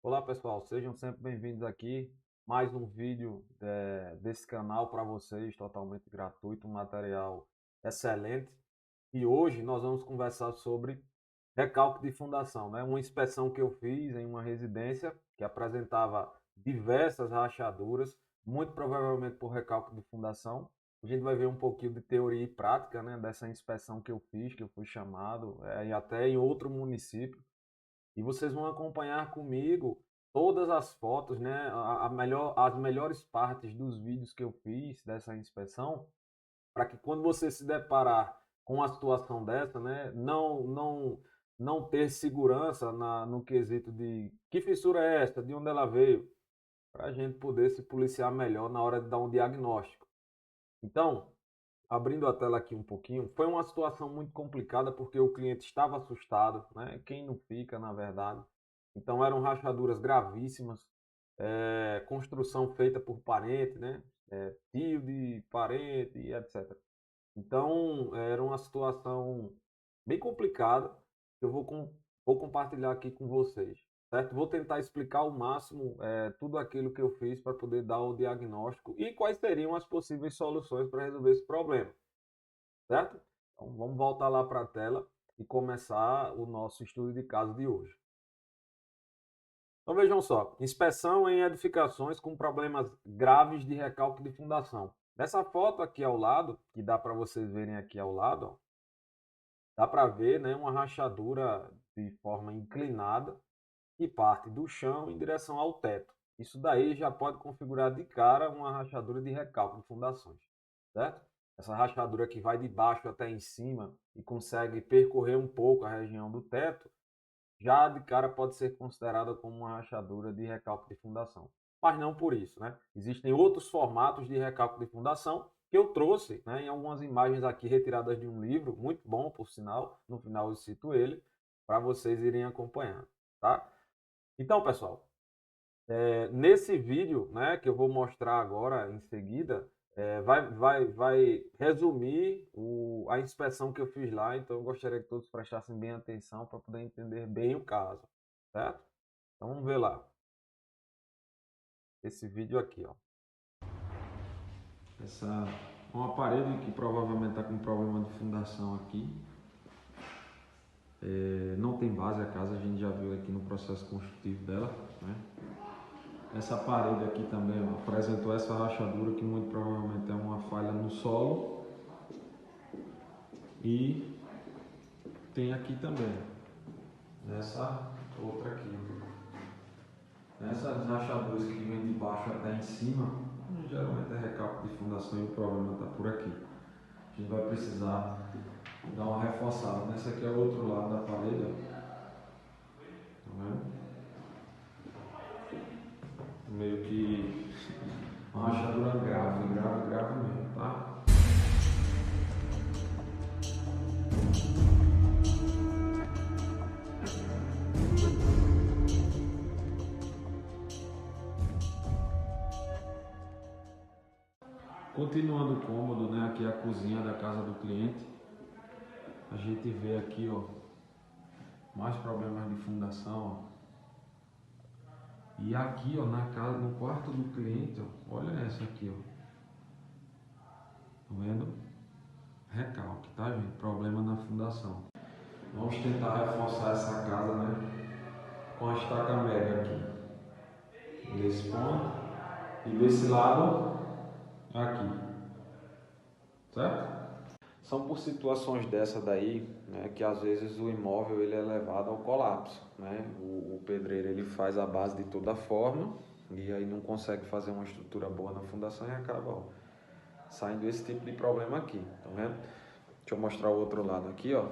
Olá pessoal, sejam sempre bem-vindos aqui. Mais um vídeo desse canal para vocês, totalmente gratuito, um material excelente. E hoje nós vamos conversar sobre recalque de fundação, né? Uma inspeção que eu fiz em uma residência que apresentava diversas rachaduras, muito provavelmente por recalque de fundação. A gente vai ver um pouquinho de teoria e prática, né, dessa inspeção que eu fiz, que eu fui chamado, e até em outro município. E vocês vão acompanhar comigo todas as fotos, né, as melhores partes dos vídeos que eu fiz dessa inspeção, para que quando você se deparar com uma situação dessa, né, não ter segurança no quesito de que fissura é esta, de onde ela veio, para a gente poder se policiar melhor na hora de dar um diagnóstico. Então, abrindo a tela aqui um pouquinho, foi uma situação muito complicada porque o cliente estava assustado, né? Quem não fica, na verdade. Então eram rachaduras gravíssimas, construção feita por parente, né? Tio de parente, e etc. Então era uma situação bem complicada que vou compartilhar aqui com vocês, certo? Vou tentar explicar ao máximo tudo aquilo que eu fiz para poder dar o diagnóstico e quais seriam as possíveis soluções para resolver esse problema, certo? Então vamos voltar lá para a tela e começar o nosso estudo de caso de hoje. Então vejam só, inspeção em edificações com problemas graves de recalque de fundação. Nessa foto aqui ao lado, que dá para vocês verem aqui ao lado, ó, dá para ver, né, uma rachadura de forma inclinada que parte do chão em direção ao teto. Isso daí já pode configurar de cara uma rachadura de recalque de fundações, certo? Essa rachadura que vai de baixo até em cima e consegue percorrer um pouco a região do teto, já de cara pode ser considerada como uma rachadura de recalque de fundação. Mas não por isso, né? Existem outros formatos de recalque de fundação que eu trouxe, né, em algumas imagens aqui retiradas de um livro, muito bom, por sinal, no final eu cito ele, para vocês irem acompanhando, tá? Então, pessoal, nesse vídeo, né, que eu vou mostrar agora em seguida, vai resumir a inspeção que eu fiz lá, então eu gostaria que todos prestassem bem atenção para poder entender bem o caso, certo? Então vamos ver lá, esse vídeo aqui, ó. Essa é uma parede que provavelmente está com problema de fundação aqui. Não tem base a casa, a gente já viu aqui no processo construtivo dela, né? Essa parede aqui também, ó, apresentou essa rachadura que muito provavelmente é uma falha no solo. E tem aqui também, nessa outra aqui. Essas rachaduras que vêm de baixo até em cima, geralmente é recalque de fundação e o problema está por aqui. A gente vai precisar dar uma reforçada. Nessa aqui é o outro lado da parede, ó. Tá vendo? Meio que uma rachadura grave, grave, grave mesmo, tá? Continuando o cômodo, né? Aqui é a cozinha da casa do cliente. A gente vê aqui, ó, mais problemas de fundação, ó. E aqui, ó, na casa, no quarto do cliente, ó, olha essa aqui, ó. Tá vendo? Recalque, tá, gente? Problema na fundação. Vamos tentar reforçar essa casa, né? Com a estaca média aqui. Nesse ponto. E desse lado, aqui. Certo? São por situações dessa daí, né, que às vezes o imóvel ele é levado ao colapso, né? O pedreiro ele faz a base de toda forma e aí não consegue fazer uma estrutura boa na fundação e acaba, ó, saindo esse tipo de problema aqui, tá vendo? Deixa eu mostrar o outro lado aqui, ó.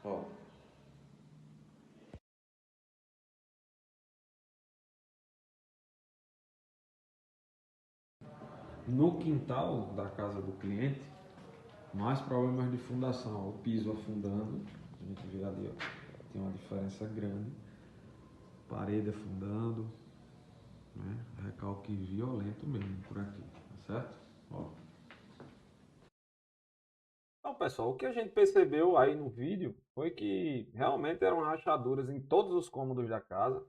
Ó. No quintal da casa do cliente, mais problemas de fundação, ó, o piso afundando, a gente vê ali, ó, tem uma diferença grande, parede afundando, né? Recalque violento mesmo por aqui, tá certo? Ó. Então, pessoal, o que a gente percebeu aí no vídeo foi que realmente eram rachaduras em todos os cômodos da casa.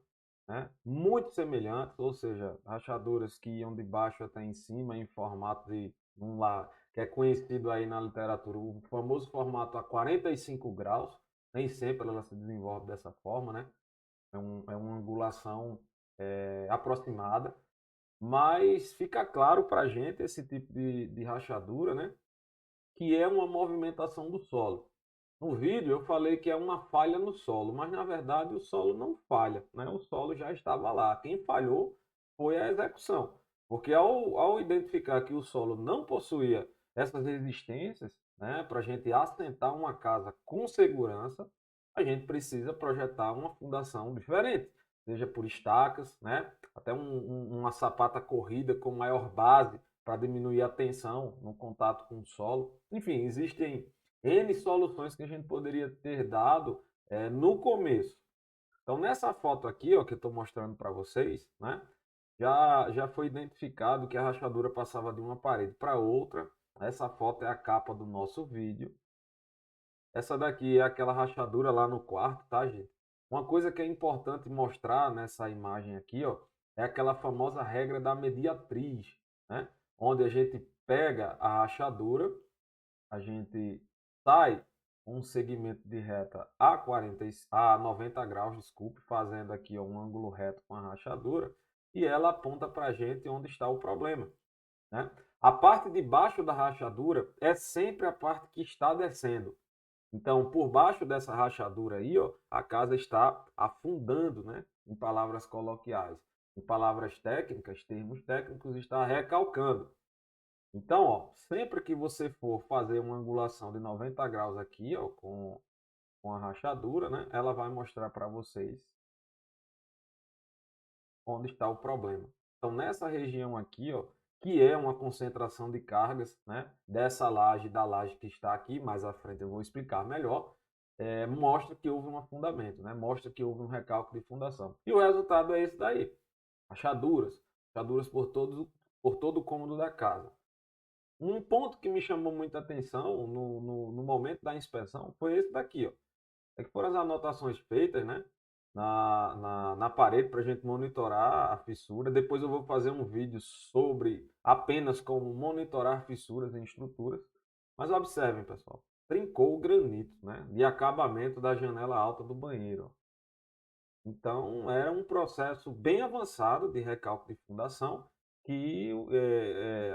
né? Muito semelhantes, ou seja, rachaduras que iam de baixo até em cima em formato de, vamos lá, que é conhecido aí na literatura, o famoso formato a 45 graus, nem sempre ela se desenvolve dessa forma, né? É uma angulação aproximada, mas fica claro para a gente esse tipo de rachadura, né? Que é uma movimentação do solo. No vídeo eu falei que é uma falha no solo, mas na verdade o solo não falha, né? O solo já estava lá. Quem falhou foi a execução, porque ao identificar que o solo não possuía essas resistências, né, para a gente assentar uma casa com segurança, a gente precisa projetar uma fundação diferente, seja por estacas, né, até uma sapata corrida com maior base para diminuir a tensão no contato com o solo. Enfim, existem N soluções que a gente poderia ter dado no começo. Então, nessa foto aqui, ó, que eu estou mostrando para vocês, né, já foi identificado que a rachadura passava de uma parede para outra. Essa foto é a capa do nosso vídeo. Essa daqui é aquela rachadura lá no quarto, tá, gente? Uma coisa que é importante mostrar nessa imagem aqui, ó, é aquela famosa regra da mediatriz, né? Onde a gente pega a rachadura, a gente sai um segmento de reta a 90 graus, desculpe, fazendo aqui um ângulo reto com a rachadura, e ela aponta para a gente onde está o problema, né? A parte de baixo da rachadura é sempre a parte que está descendo. Então, por baixo dessa rachadura aí, ó, a casa está afundando, né? Em palavras coloquiais. Em palavras técnicas, termos técnicos, está recalcando. Então, ó, sempre que você for fazer uma angulação de 90 graus aqui, ó, com a rachadura, né, ela vai mostrar para vocês onde está o problema. Então, nessa região aqui, ó, que é uma concentração de cargas, né, dessa laje, da laje que está aqui, mais à frente eu vou explicar melhor, mostra que houve um afundamento, né, mostra que houve um recalque de fundação. E o resultado é esse daí, rachaduras, rachaduras por todo o cômodo da casa. Um ponto que me chamou muita atenção no momento da inspeção foi esse daqui, ó. É que foram as anotações feitas, né, na parede para a gente monitorar a fissura. Depois eu vou fazer um vídeo sobre apenas como monitorar fissuras em estruturas. Mas observem, pessoal, trincou o granito, né, de acabamento da janela alta do banheiro. Ó. Então, era um processo bem avançado de recálculo de fundação que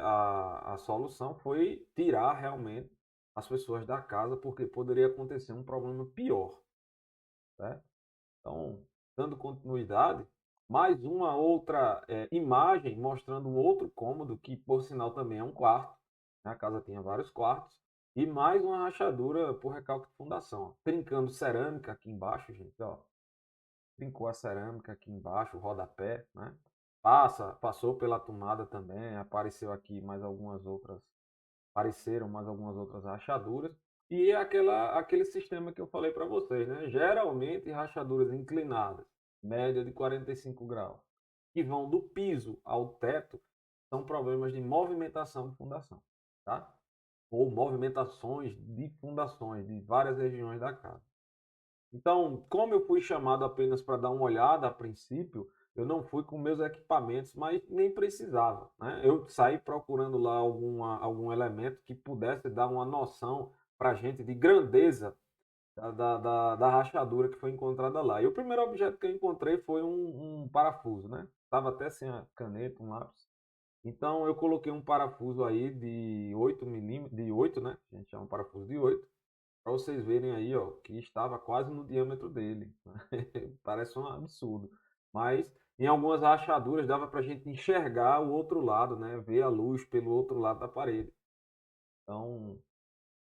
a solução foi tirar realmente as pessoas da casa, porque poderia acontecer um problema pior. Certo? Então, dando continuidade, mais uma outra imagem mostrando um outro cômodo, que por sinal também é um quarto, né? A casa tinha vários quartos, e mais uma rachadura por recalque de fundação. Ó. Trincando cerâmica aqui embaixo, gente, ó. Trincou a cerâmica aqui embaixo, o rodapé, né? Passou pela tomada também, apareceram mais algumas outras rachaduras. E aquele sistema que eu falei para vocês, né? Geralmente rachaduras inclinadas, média de 45 graus, que vão do piso ao teto, são problemas de movimentação de fundação, tá? Ou movimentações de fundações de várias regiões da casa. Então, como eu fui chamado apenas para dar uma olhada a princípio, eu não fui com meus equipamentos, mas nem precisava, né? Eu saí procurando lá algum elemento que pudesse dar uma noção para a gente de grandeza da rachadura que foi encontrada lá. E o primeiro objeto que eu encontrei foi um parafuso, né? Estava até sem a caneta, um lápis. Então eu coloquei um parafuso aí de 8 milímetros, de 8, né? A gente chama um parafuso de 8 para vocês verem aí, ó, que estava quase no diâmetro dele. Parece um absurdo. Mas em algumas rachaduras dava para a gente enxergar o outro lado, né? Ver a luz pelo outro lado da parede. Então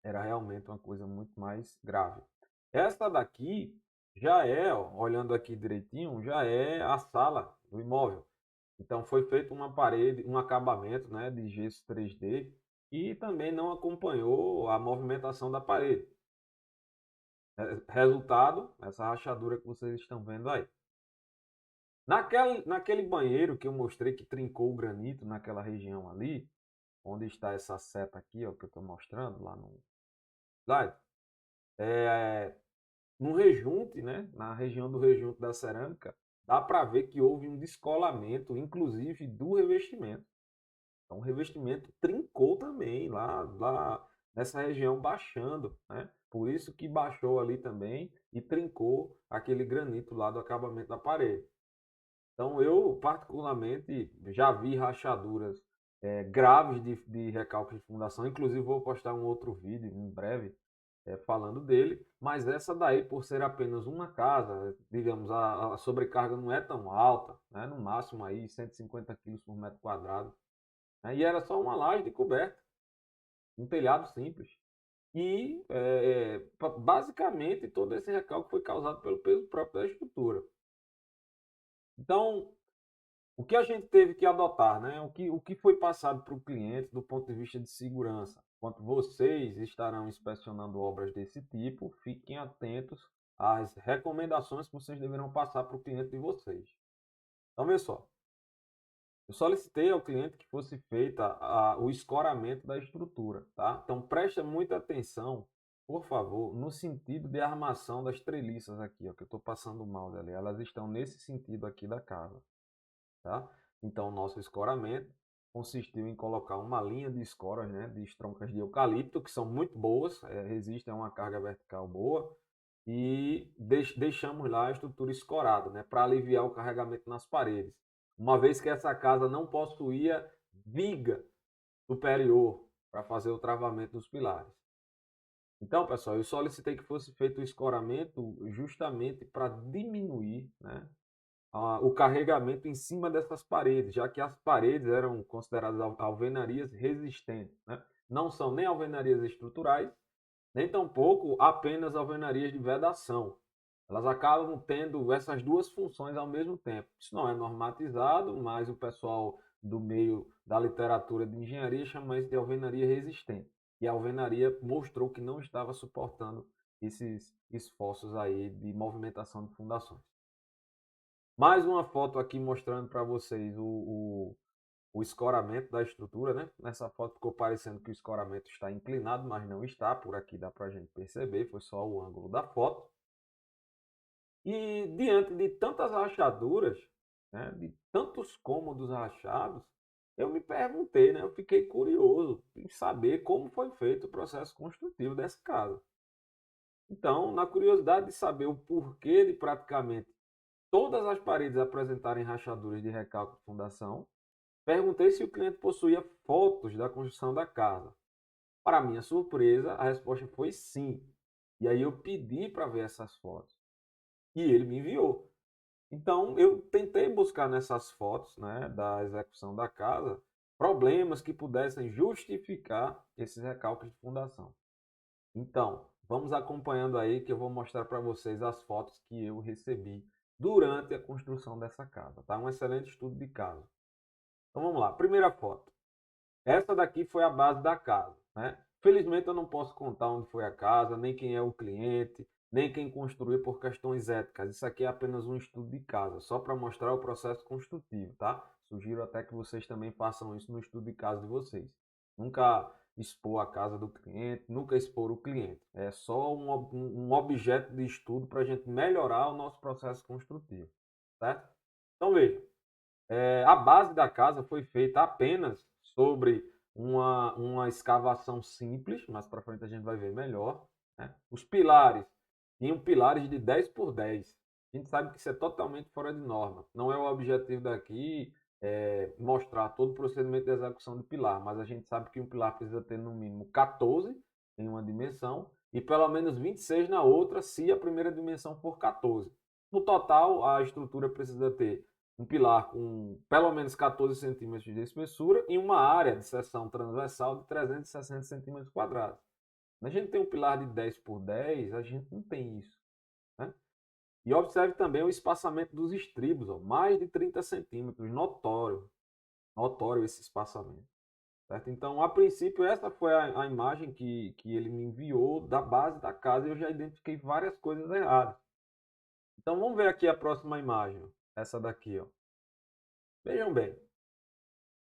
era realmente uma coisa muito mais grave. Essa daqui já é, ó, olhando aqui direitinho, já é a sala do imóvel. Então foi feito uma parede, um acabamento, né, de gesso 3D e também não acompanhou a movimentação da parede. Resultado, essa rachadura que vocês estão vendo aí. Naquele banheiro que eu mostrei que trincou o granito naquela região ali, onde está essa seta aqui, ó, que eu estou mostrando lá no slide, no rejunte, né, na região do rejunte da cerâmica, dá para ver que houve um descolamento, inclusive, do revestimento. Então, o revestimento trincou também lá nessa região, baixando, né? Por isso que baixou ali também e trincou aquele granito lá do acabamento da parede. Então, eu particularmente já vi rachaduras graves de recalque de fundação. Inclusive, vou postar um outro vídeo em breve falando dele. Mas essa daí, por ser apenas uma casa, digamos, a sobrecarga não é tão alta, né? No máximo aí 150 quilos por metro quadrado, né? E era só uma laje de coberta, um telhado simples. E basicamente todo esse recalque foi causado pelo peso próprio da estrutura. Então, o que a gente teve que adotar, né? O que foi passado para o cliente do ponto de vista de segurança? Enquanto vocês estarão inspecionando obras desse tipo, fiquem atentos às recomendações que vocês deverão passar para o cliente de vocês. Então, veja só. Eu solicitei ao cliente que fosse feita o escoramento da estrutura, tá? Então, preste muita atenção, por favor, no sentido de armação das treliças aqui, ó, que eu estou passando o mouse ali. Elas estão nesse sentido aqui da casa. Tá? Então, o nosso escoramento consistiu em colocar uma linha de escoras, né, de estroncas de eucalipto, que são muito boas, resistem a uma carga vertical boa, e deixamos lá a estrutura escorada, né, para aliviar o carregamento nas paredes. Uma vez que essa casa não possuía viga superior para fazer o travamento dos pilares. Então, pessoal, eu solicitei que fosse feito o escoramento justamente para diminuir, né, o carregamento em cima dessas paredes, já que as paredes eram consideradas alvenarias resistentes, né? Não são nem alvenarias estruturais, nem tampouco apenas alvenarias de vedação. Elas acabam tendo essas duas funções ao mesmo tempo. Isso não é normatizado, mas o pessoal do meio da literatura de engenharia chama isso de alvenaria resistente. E a alvenaria mostrou que não estava suportando esses esforços aí de movimentação de fundações. Mais uma foto aqui mostrando para vocês o escoramento da estrutura, né? Nessa foto ficou parecendo que o escoramento está inclinado, mas não está. Por aqui dá para a gente perceber, foi só o ângulo da foto. E diante de tantas rachaduras, né, de tantos cômodos rachados, eu me perguntei, né? Eu fiquei curioso em saber como foi feito o processo construtivo dessa casa. Então, na curiosidade de saber o porquê de praticamente todas as paredes apresentarem rachaduras de recalque de fundação, perguntei se o cliente possuía fotos da construção da casa. Para minha surpresa, a resposta foi sim. E aí eu pedi para ver essas fotos. E ele me enviou. Então eu tentei buscar nessas fotos, né, da execução da casa problemas que pudessem justificar esses recalques de fundação. Então, vamos acompanhando aí que eu vou mostrar para vocês as fotos que eu recebi durante a construção dessa casa, tá? Um excelente estudo de caso. Então vamos lá, primeira foto. Essa daqui foi a base da casa, né? Felizmente eu não posso contar onde foi a casa, nem quem é o cliente, nem quem construiu por questões éticas. Isso aqui é apenas um estudo de casa, só para mostrar o processo construtivo, tá? Sugiro até que vocês também façam isso no estudo de casa de vocês. Nunca expor a casa do cliente, nunca expor o cliente. É só um objeto de estudo para a gente melhorar o nosso processo construtivo, certo? Então veja, a base da casa foi feita apenas sobre uma escavação simples, mas para frente a gente vai ver melhor, né? Os pilares tinham pilares de 10 por 10. A gente sabe que isso é totalmente fora de norma. Não é o objetivo daqui mostrar todo o procedimento de execução do pilar, mas a gente sabe que um pilar precisa ter no mínimo 14 em uma dimensão e pelo menos 26 na outra, se a primeira dimensão for 14. No total, a estrutura precisa ter um pilar com pelo menos 14 centímetros de espessura e uma área de seção transversal de 360 centímetros quadrados. Quando a gente tem um pilar de 10 por 10, a gente não tem isso, né? E observe também o espaçamento dos estribos, ó, mais de 30 centímetros, notório esse espaçamento. Certo? Então, a princípio, essa foi a imagem que ele me enviou da base da casa e eu já identifiquei várias coisas erradas. Então, vamos ver aqui a próxima imagem, essa daqui, ó. Vejam bem,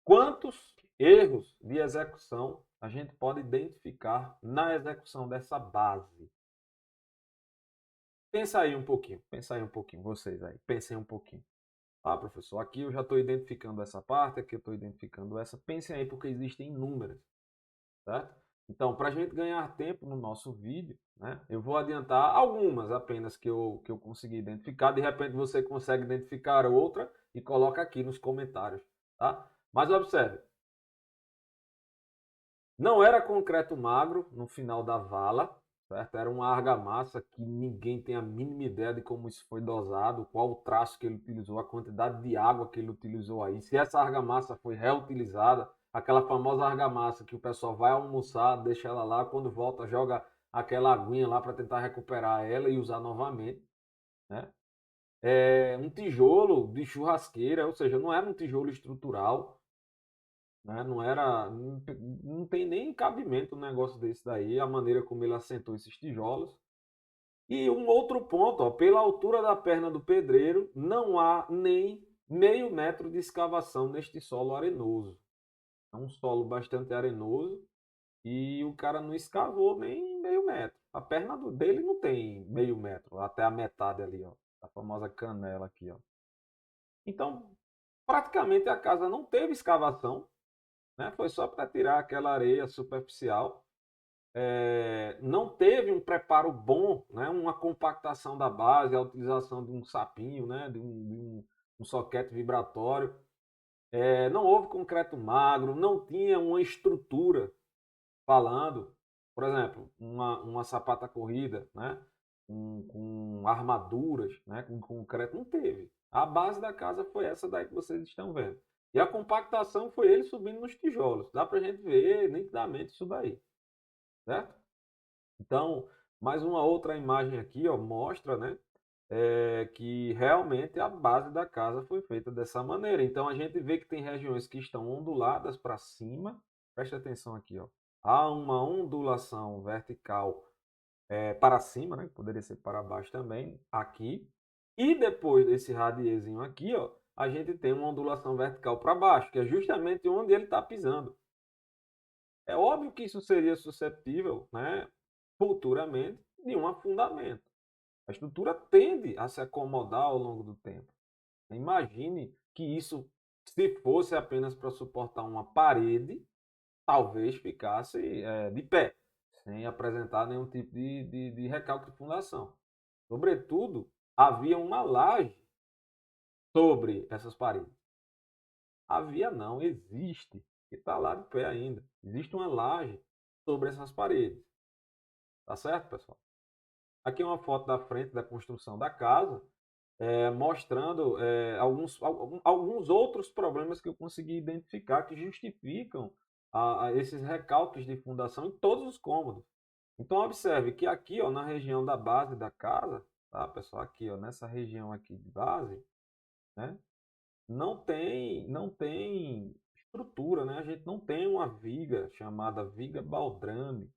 quantos erros de execução a gente pode identificar na execução dessa base? Pensa aí um pouquinho, vocês aí, pensem um pouquinho. Ah, professor, aqui eu já estou identificando essa parte, aqui eu estou identificando essa. Pensem aí, porque existem inúmeras, certo? Então, para a gente ganhar tempo no nosso vídeo, né, eu vou adiantar algumas apenas que eu consegui identificar. De repente você consegue identificar outra e coloca aqui nos comentários, tá? Mas observe, não era concreto magro no final da vala, certo? Era uma argamassa que ninguém tem a mínima ideia de como isso foi dosado, qual o traço que ele utilizou, a quantidade de água que ele utilizou aí. Se essa argamassa foi reutilizada, aquela famosa argamassa que o pessoal vai almoçar, deixa ela lá, quando volta joga aquela aguinha lá para tentar recuperar ela e usar novamente, né? É um tijolo de churrasqueira, ou seja, não era um tijolo estrutural, né? Não era, não tem nem cabimento um negócio desse daí, a maneira como ele assentou esses tijolos. E um outro ponto, ó, pela altura da perna do pedreiro, não há nem meio metro de escavação neste solo arenoso. É um solo bastante arenoso e o cara não escavou nem meio metro. A perna dele não tem meio metro, até a metade ali, ó, a famosa canela aqui, ó. Então, praticamente a casa não teve escavação, né? Foi só para tirar aquela areia superficial. Não teve um preparo bom, né? Uma compactação da base, a utilização de um sapinho, né? de um soquete vibratório. Não houve concreto magro, não tinha uma estrutura falando, por exemplo, uma sapata corrida, né? Com armaduras, né? Com concreto, não teve. A base da casa foi essa daí que vocês estão vendo. E a compactação foi ele subindo nos tijolos. Dá para a gente ver nitidamente isso daí, certo? Então, mais uma outra imagem aqui, ó, mostra, né, que realmente a base da casa foi feita dessa maneira. Então, a gente vê que tem regiões que estão onduladas para cima. Preste atenção aqui, ó. Há uma ondulação vertical para cima, né? Poderia ser para baixo também, aqui. E depois desse radiezinho aqui, ó, a gente tem uma ondulação vertical para baixo, que é justamente onde ele está pisando. É óbvio que isso seria susceptível, né, futuramente, de um afundamento. A estrutura tende a se acomodar ao longo do tempo. Imagine que isso, se fosse apenas para suportar uma parede, talvez ficasse de pé, sem apresentar nenhum tipo de recalque de fundação. Sobretudo, havia uma laje sobre essas paredes. Havia não, existe, e está lá de pé ainda. Existe uma laje sobre essas paredes. Tá certo, pessoal? Aqui é uma foto da frente da construção da casa, mostrando alguns outros problemas que eu consegui identificar que justificam esses recalques de fundação em todos os cômodos. Então, observe que aqui, ó, na região da base da casa, tá, pessoal? Aqui, ó, nessa região aqui de base, né? Não tem estrutura, né? A gente não tem uma viga chamada viga baldrame,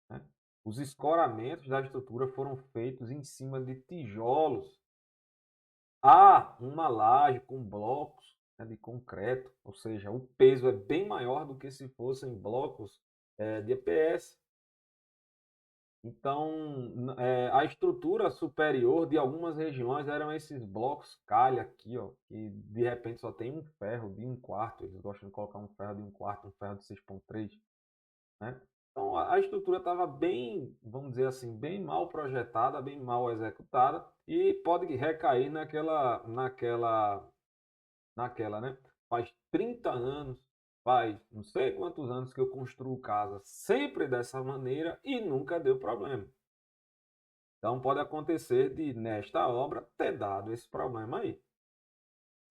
né? Os escoramentos da estrutura foram feitos em cima de tijolos. Há uma laje com blocos, né, de concreto, ou seja, o peso é bem maior do que se fossem blocos de EPS. Então, a estrutura superior de algumas regiões eram esses blocos calha aqui, ó, que de repente só tem um ferro de 1/4. Eles gostam de colocar um ferro de 1/4, um ferro de 6,3, né? Então, a estrutura estava bem, vamos dizer assim, bem mal projetada, bem mal executada e pode recair naquela, né? Faz 30 anos, faz não sei quantos anos que eu construo casa sempre dessa maneira e nunca deu problema. Então, pode acontecer de, nesta obra, ter dado esse problema aí.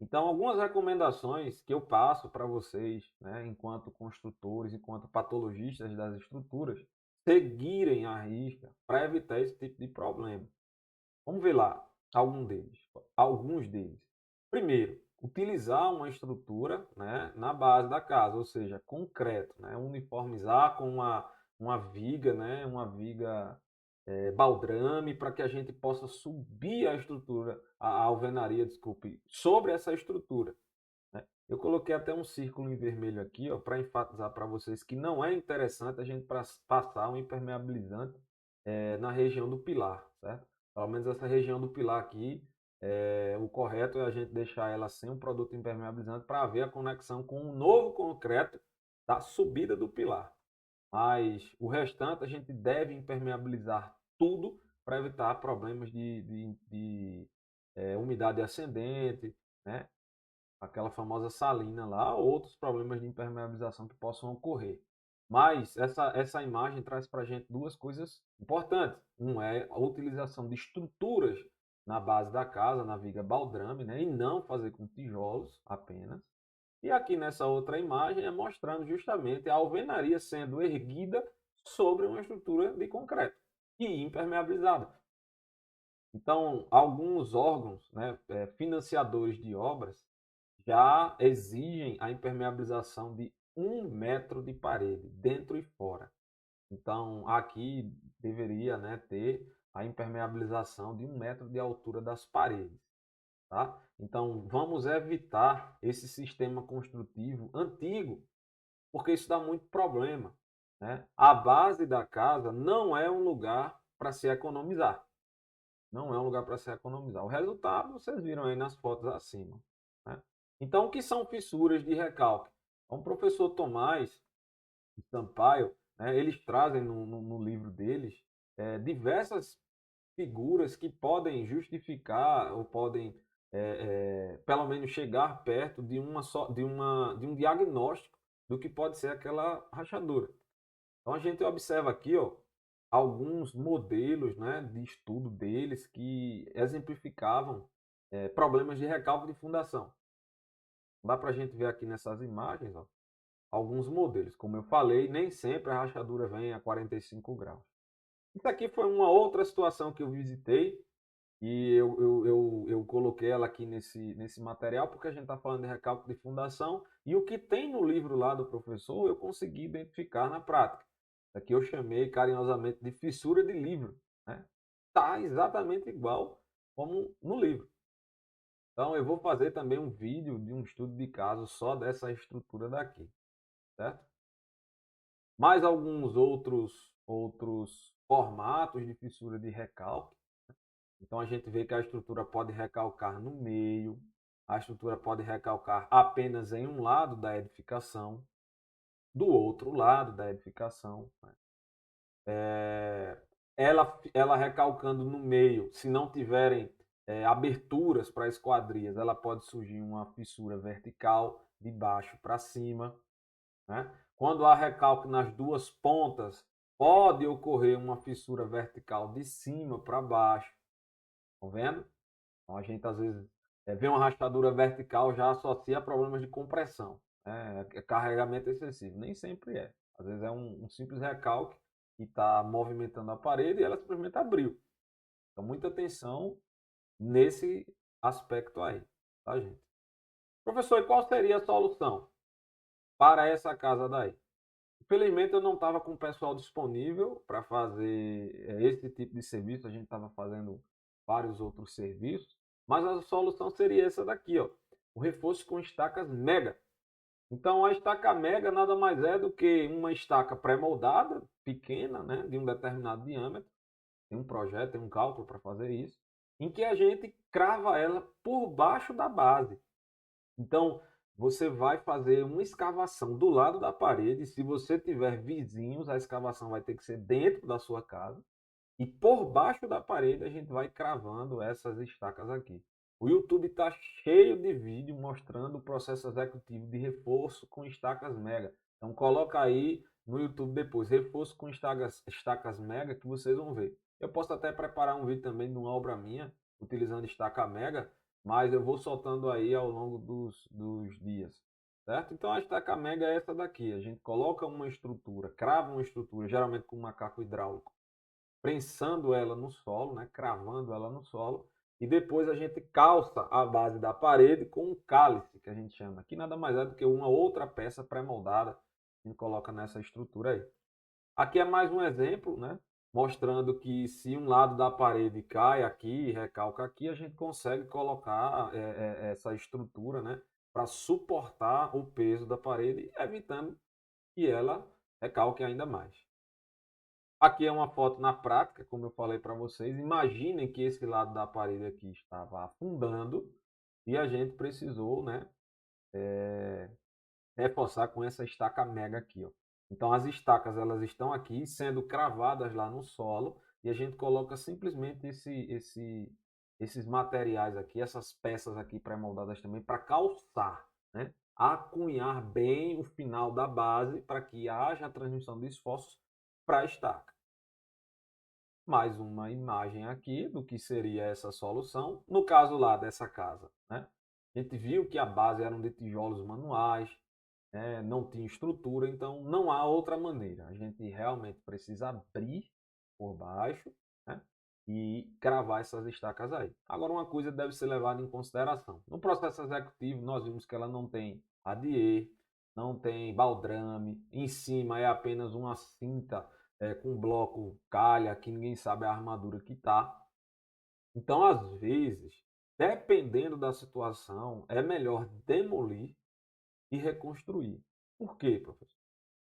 Então, algumas recomendações que eu passo para vocês, né, enquanto construtores, enquanto patologistas das estruturas, seguirem a risca para evitar esse tipo de problema. Vamos ver lá alguns deles. Primeiro, utilizar uma estrutura, né, na base da casa, ou seja, concreto, né, uniformizar com uma viga, né, uma viga baldrame, para que a gente possa subir a estrutura, a alvenaria, desculpe, sobre essa estrutura, né? Eu coloquei até um círculo em vermelho aqui, para enfatizar para vocês que não é interessante a gente passar um impermeabilizante na região do pilar, certo? Pelo menos essa região do pilar aqui, o correto é a gente deixar ela sem um produto impermeabilizante para ver a conexão com o novo concreto da subida do pilar. Mas o restante a gente deve impermeabilizar tudo para evitar problemas de umidade ascendente, né? Aquela famosa salina lá, ou outros problemas de impermeabilização que possam ocorrer. Mas essa imagem traz para a gente duas coisas importantes. Um é a utilização de estruturas na base da casa, na viga baldrame, né? E não fazer com tijolos apenas. E aqui nessa outra imagem é mostrando justamente a alvenaria sendo erguida sobre uma estrutura de concreto e impermeabilizada. Então, alguns órgãos, né, financiadores de obras, já exigem a impermeabilização de 1 metro de parede, dentro e fora. Então, aqui deveria, né, ter a impermeabilização de 1 metro de altura das paredes. Tá? Então, vamos evitar esse sistema construtivo antigo, porque isso dá muito problema. Né? A base da casa não é um lugar para se economizar. Não é um lugar para se economizar. O resultado vocês viram aí nas fotos acima. Né? Então, o que são fissuras de recalque? O professor Tomás Sampaio, né, eles trazem no livro deles diversas figuras que podem justificar ou podem, pelo menos, chegar perto de um diagnóstico do que pode ser aquela rachadura. Então, a gente observa aqui, ó, alguns modelos, né, de estudo deles que exemplificavam problemas de recalque de fundação. Dá para a gente ver aqui nessas imagens, ó, alguns modelos. Como eu falei, nem sempre a rachadura vem a 45 graus. Isso aqui foi uma outra situação que eu visitei e eu coloquei ela aqui nesse material porque a gente está falando de recalque de fundação e o que tem no livro lá do professor eu consegui identificar na prática. Aqui eu chamei carinhosamente de fissura de livro. Né? Tá exatamente igual como no livro. Então eu vou fazer também um vídeo de um estudo de caso só dessa estrutura daqui, certo? Mais alguns outros formatos de fissura de recalque. Então a gente vê que a estrutura pode recalcar no meio, a estrutura pode recalcar apenas em um lado da edificação, do outro lado da edificação. Né? Ela recalcando no meio, se não tiverem aberturas para esquadrias, ela pode surgir uma fissura vertical de baixo para cima. Né? Quando há recalque nas duas pontas, pode ocorrer uma fissura vertical de cima para baixo. Estão vendo? Então a gente às vezes vê uma rachadura vertical já associa a problemas de compressão, né? Carregamento excessivo. Nem sempre é. Às vezes é um simples recalque que está movimentando a parede e ela simplesmente abriu. Então muita atenção nesse aspecto aí, tá, gente? Professor, e qual seria a solução para essa casa daí? Infelizmente eu não estava com o pessoal disponível para fazer esse tipo de serviço, a gente estava fazendo vários outros serviços, mas a solução seria essa daqui, ó, o reforço com estacas mega. Então a estaca mega nada mais é do que uma estaca pré-moldada, pequena, né, de um determinado diâmetro, tem um projeto, tem um cálculo para fazer isso, em que a gente crava ela por baixo da base. Então, você vai fazer uma escavação do lado da parede. Se você tiver vizinhos, a escavação vai ter que ser dentro da sua casa. E por baixo da parede a gente vai cravando essas estacas aqui. O YouTube está cheio de vídeo mostrando o processo executivo de reforço com estacas mega. Então coloca aí no YouTube depois, reforço com estacas mega, que vocês vão ver. Eu posso até preparar um vídeo também de uma obra minha, utilizando estaca mega, mas eu vou soltando aí ao longo dos dias. Certo? Então a estaca mega é essa daqui. A gente coloca uma estrutura, crava uma estrutura, geralmente com um macaco hidráulico, prensando ela no solo, né, cravando ela no solo, e depois a gente calça a base da parede com um cálice, que a gente chama, que nada mais é do que uma outra peça pré-moldada que a gente coloca nessa estrutura aí. Aqui é mais um exemplo, né, mostrando que se um lado da parede cai aqui, recalca aqui, a gente consegue colocar essa estrutura, né, para suportar o peso da parede, evitando que ela recalque ainda mais. Aqui é uma foto na prática, como eu falei para vocês. Imaginem que esse lado da parede aqui estava afundando e a gente precisou, né, reforçar com essa estaca mega aqui, ó. Então as estacas elas estão aqui sendo cravadas lá no solo e a gente coloca simplesmente esses materiais aqui, essas peças aqui pré-moldadas também para calçar, né? Acunhar bem o final da base para que haja a transmissão de esforços para a estaca. Mais uma imagem aqui do que seria essa solução. No caso lá dessa casa, né? A gente viu que a base eram de tijolos manuais, não tinha estrutura, então não há outra maneira. A gente realmente precisa abrir por baixo, né, e cravar essas estacas aí. Agora, uma coisa deve ser levada em consideração. No processo executivo, nós vimos que ela não tem radier, não tem baldrame, em cima é apenas uma cinta com bloco calha, que ninguém sabe a armadura que está. Então, às vezes, dependendo da situação, é melhor demolir e reconstruir. Por quê, professor?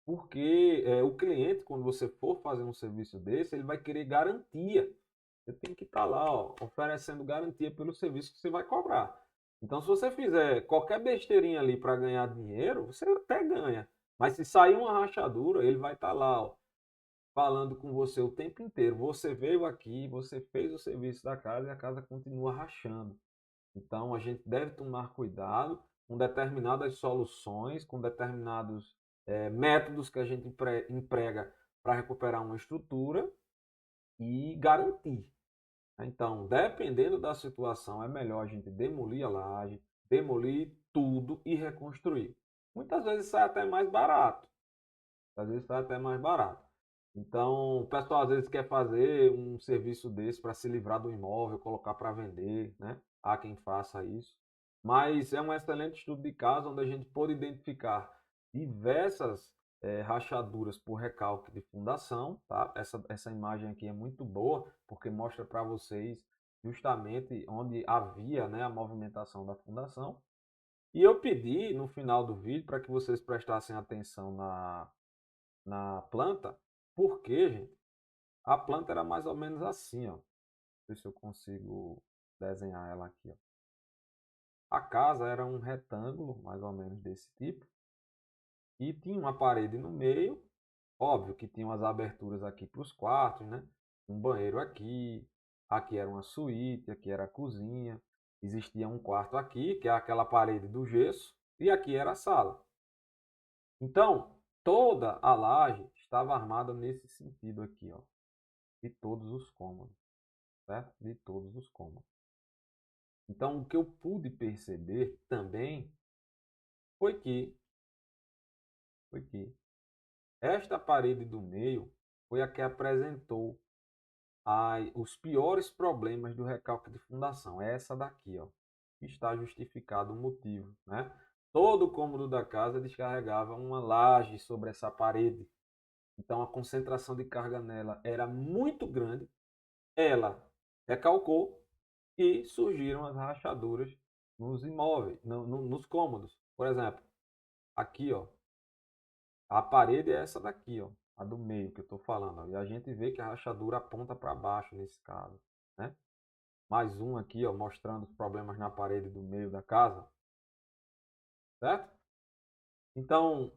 Porque o cliente, quando você for fazer um serviço desse, ele vai querer garantia. Você tem que estar lá, ó, oferecendo garantia pelo serviço que você vai cobrar. Então, se você fizer qualquer besteirinha ali para ganhar dinheiro, você até ganha. Mas se sair uma rachadura, ele vai estar lá, ó, falando com você o tempo inteiro. Você veio aqui, você fez o serviço da casa e a casa continua rachando. Então, a gente deve tomar cuidado com determinadas soluções, com determinados métodos que a gente emprega para recuperar uma estrutura e garantir. Então, dependendo da situação, é melhor a gente demolir a laje, demolir tudo e reconstruir. Muitas vezes sai até mais barato. Às vezes sai até mais barato. Então, o pessoal às vezes quer fazer um serviço desse para se livrar do imóvel, colocar para vender, né? Há quem faça isso. Mas é um excelente estudo de caso onde a gente pode identificar diversas rachaduras por recalque de fundação, tá? Essa imagem aqui é muito boa porque mostra para vocês justamente onde havia, né, a movimentação da fundação. E eu pedi no final do vídeo para que vocês prestassem atenção na planta, porque, gente, a planta era mais ou menos assim, ó. Ver se eu consigo desenhar ela aqui, ó. A casa era um retângulo, mais ou menos desse tipo, e tinha uma parede no meio, óbvio que tinha umas aberturas aqui para os quartos, né? Um banheiro aqui, aqui era uma suíte, aqui era a cozinha, existia um quarto aqui, que é aquela parede do gesso, e aqui era a sala. Então, toda a laje estava armada nesse sentido aqui, ó, de todos os cômodos, certo? De todos os cômodos. Então, o que eu pude perceber também foi que esta parede do meio foi a que apresentou os piores problemas do recalque de fundação. É essa daqui, ó. Está justificado o motivo, né? Todo o cômodo da casa descarregava uma laje sobre essa parede. Então, a concentração de carga nela era muito grande. Ela recalcou e surgiram as rachaduras nos imóveis, nos cômodos. Por exemplo, aqui, ó, a parede é essa daqui, ó, a do meio que eu estou falando. Ó, e a gente vê que a rachadura aponta para baixo nesse caso, né? Mais um aqui, ó, mostrando os problemas na parede do meio da casa, certo? Então,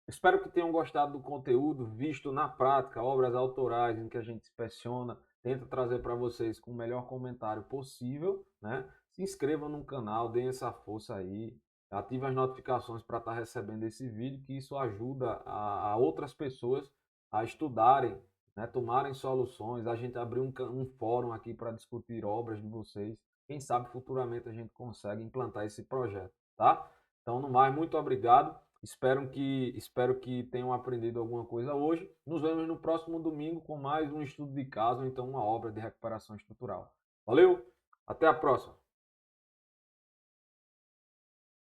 espero que tenham gostado do conteúdo, visto na prática, obras autorais em que a gente inspeciona, tenta trazer para vocês com o melhor comentário possível, né? Se inscrevam no canal, deem essa força aí, ative as notificações para estar recebendo esse vídeo, que isso ajuda a outras pessoas a estudarem, né? Tomarem soluções, a gente abrir um fórum aqui para discutir obras de vocês. Quem sabe futuramente a gente consegue implantar esse projeto, tá? Então, no mais, muito obrigado. Espero que tenham aprendido alguma coisa hoje. Nos vemos no próximo domingo com mais um estudo de caso, ou então uma obra de recuperação estrutural. Valeu, até a próxima!